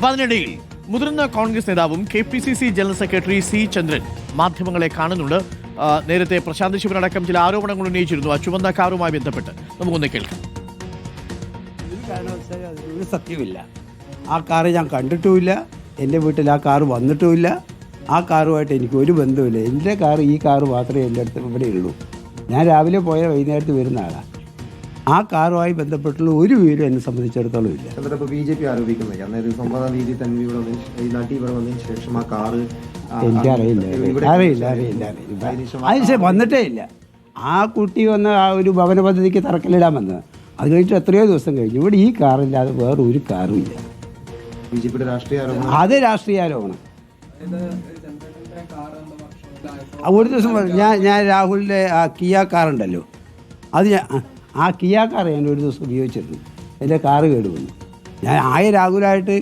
അതിനിടയിൽ മുതിർന്ന കോൺഗ്രസ് നേതാവും KPCC ജനറൽ സെക്രട്ടറി C ചന്ദ്രൻ മാധ്യമങ്ങളെ കാണുന്നുണ്ട്. നേരത്തെ പ്രശാന്ത് ശിവനടക്കം ചില ആരോപണങ്ങൾ ഉന്നയിച്ചിരുന്നു ആ ചുവന്ന കാറുമായി ബന്ധപ്പെട്ട്. നമുക്കൊന്ന് കേൾക്കാം. ഒരു സത്യമില്ല. ആ കാറ് ഞാൻ കണ്ടിട്ടുമില്ല, എൻ്റെ വീട്ടിൽ ആ കാറ് വന്നിട്ടുമില്ല, ആ കാറുമായിട്ട് എനിക്ക് ഒരു ബന്ധവുമില്ല. എൻ്റെ കാറ് ഈ കാറ് മാത്രമേ എൻ്റെ അടുത്ത് ഇവിടെ ഉള്ളൂ. ഞാൻ രാവിലെ പോയ വൈകുന്നേരത്ത് വരുന്ന ആളാണ്. ആ കാറുമായി ബന്ധപ്പെട്ടുള്ള ഒരു വിവരം എന്നെ സംബന്ധിച്ചിടത്തോളം ഇല്ല. BJP ആരോപിക്കുന്നത് അന്നേരം 9-ാം തീയതി തന്നെ ഈ നാട്ടിൽ ഇവിടെ വന്നതിന് ശേഷം ആ കാറ് അറിയില്ല. അതിന് വന്നിട്ടേ ഇല്ല. ആ കുട്ടി വന്ന് ആ ഒരു ഭവന പദ്ധതിക്ക് തറക്കല്ലിടാൻ വന്നത്. അത് കഴിഞ്ഞിട്ട് എത്രയോ ദിവസം കഴിഞ്ഞു. ഇവിടെ ഈ കാറില്ലാതെ വേറെ ഒരു കാറും ഇല്ല. BJPയുടെ രാഷ്ട്രീയ ആരോപണം. അത് രാഷ്ട്രീയ ആരോപണം. ഒരു ദിവസം ഞാൻ രാഹുലിൻ്റെ ആ കിയ കാറുണ്ടല്ലോ, അത് ആ കിയ കാർ ഞാൻ ഒരു ദിവസം ഉപയോഗിച്ചിരുന്നു. എൻ്റെ കാറ് കേടുവന്നു. ഞാൻ രാഹുലായിട്ട്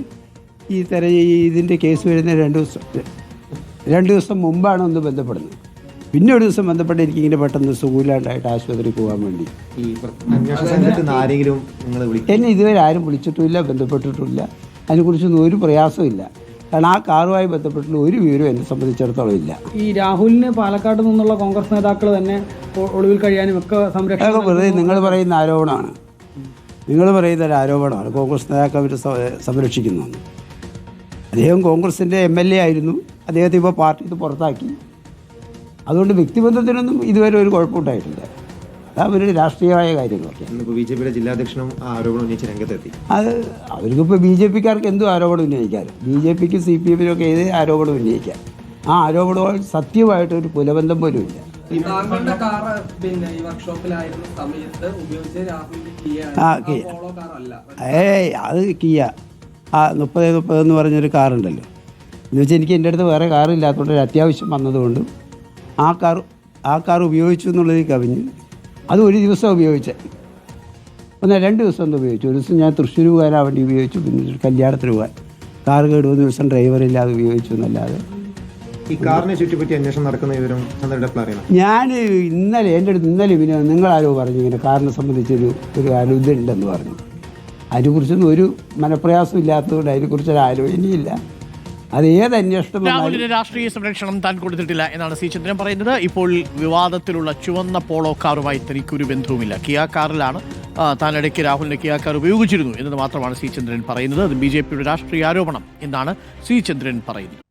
ഇതിൻ്റെ കേസ് വരുന്ന രണ്ട് ദിവസം മുമ്പാണ് ഒന്ന് ബന്ധപ്പെടുന്നത്. പിന്നെ ഒരു ദിവസം ബന്ധപ്പെട്ട് എനിക്കിങ്ങനെ പെട്ടെന്ന് സുഖമില്ലാണ്ടായിട്ട് ആശുപത്രിയിൽ പോകാൻ വേണ്ടി എന്നെ ഇതുവരെ ആരും വിളിച്ചിട്ടുമില്ല, ബന്ധപ്പെട്ടിട്ടുമില്ല. അതിനെക്കുറിച്ചൊന്നും ഒരു പ്രയാസമില്ല. കാരണം ആ കാറുമായി ബന്ധപ്പെട്ടുള്ള ഒരു വിവരവും എന്നെ സംബന്ധിച്ചിടത്തോളം ഇല്ല. ഈ രാഹുലിന് പാലക്കാട് നിന്നുള്ള കോൺഗ്രസ് നേതാക്കൾ തന്നെ ഒളിവിൽ കഴിയാനും ഒക്കെ സംരക്ഷണം വെറുതെ നിങ്ങൾ പറയുന്ന ആരോപണമാണ്. നിങ്ങൾ പറയുന്ന ഒരു ആരോപണമാണ് കോൺഗ്രസ് നേതാക്കൾ അവർ സംരക്ഷിക്കുന്നതെന്ന്. അദ്ദേഹം കോൺഗ്രസിൻ്റെ MLA ആയിരുന്നു. അദ്ദേഹത്തെ ഇപ്പോൾ പാർട്ടി പുറത്താക്കി. അതുകൊണ്ട് വ്യക്തിബന്ധത്തിനൊന്നും ഇതുവരെ ഒരു കുഴപ്പമുണ്ടായിട്ടില്ല. അതാ അവരുടെ രാഷ്ട്രീയമായ കാര്യങ്ങളൊക്കെ. BJPയുടെ ജില്ലാധ്യക്ഷനും ആരോപണം ഉന്നയിച്ച് രംഗത്തെത്തി. അത് അവർക്കിപ്പോൾ BJPക്കാർക്ക് എന്തും ആരോപണം ഉന്നയിക്കാനും BJPക്ക് CPM-നൊക്കെ ഏത് ആരോപണം ഉന്നയിക്കാം. ആ ആരോപണങ്ങൾ സത്യമായിട്ട് ഒരു പുലബന്ധം പോലും ഇല്ല. അത് കിയ 30 എന്ന് പറഞ്ഞൊരു കാറുണ്ടല്ലോ. എന്ന് വെച്ചാൽ എനിക്ക് എൻ്റെ അടുത്ത് വേറെ കാറില്ലാത്തതുകൊണ്ട് ഒരു അത്യാവശ്യം വന്നതുകൊണ്ടും ആ കാർ ഉപയോഗിച്ചു എന്നുള്ളത് കവിഞ്ഞ് അത് ഒരു ദിവസം ഉപയോഗിച്ചത്. 2 ദിവസം ഒന്ന് ഉപയോഗിച്ചു. ഒരു ദിവസം ഞാൻ തൃശ്ശൂർ പോകാൻ വേണ്ടി ഉപയോഗിച്ചു. പിന്നെ ഒരു കല്യാണത്തിന് പോകാൻ കാറ് കേടുവന്ന ദിവസം ഡ്രൈവറില്ലാതെ ഉപയോഗിച്ചു എന്നല്ലാതെ. ഈ കാറിനെ ചുറ്റിപ്പറ്റി അന്വേഷണം നടക്കുന്ന വിവരം ഞാൻ ഇന്നലെ എൻ്റെ അടുത്ത് പിന്നെ നിങ്ങളാരോ പറഞ്ഞു ഇങ്ങനെ കാറിനെ സംബന്ധിച്ചൊരു ഇതുണ്ടെന്ന് പറഞ്ഞു. അതിനെക്കുറിച്ചൊന്നും ഒരു മനപ്രയാസം ഇല്ലാത്തതുകൊണ്ട് അതിനെക്കുറിച്ചൊരു ആലോചനയില്ല. അത് ഏത് അന്വേഷണം രാഹുലിന് രാഷ്ട്രീയ സംരക്ഷണം താൻ കൊടുത്തിട്ടില്ല എന്നാണ് C ചന്ദ്രൻ പറയുന്നത്. ഇപ്പോൾ വിവാദത്തിലുള്ള ചുവന്ന പോളോ കാറുമായി തനിക്കൊരു ബന്ധവുമില്ല. കിയ കാറിലാണ് താൻ ഇടയ്ക്ക് രാഹുലിന്റെ കിയ കാർ ഉപയോഗിച്ചിരുന്നു എന്നത് മാത്രമാണ് C ചന്ദ്രൻ പറയുന്നത്. അത് BJPയുടെ രാഷ്ട്രീയ ആരോപണം എന്നാണ് C ചന്ദ്രൻ പറയുന്നത്.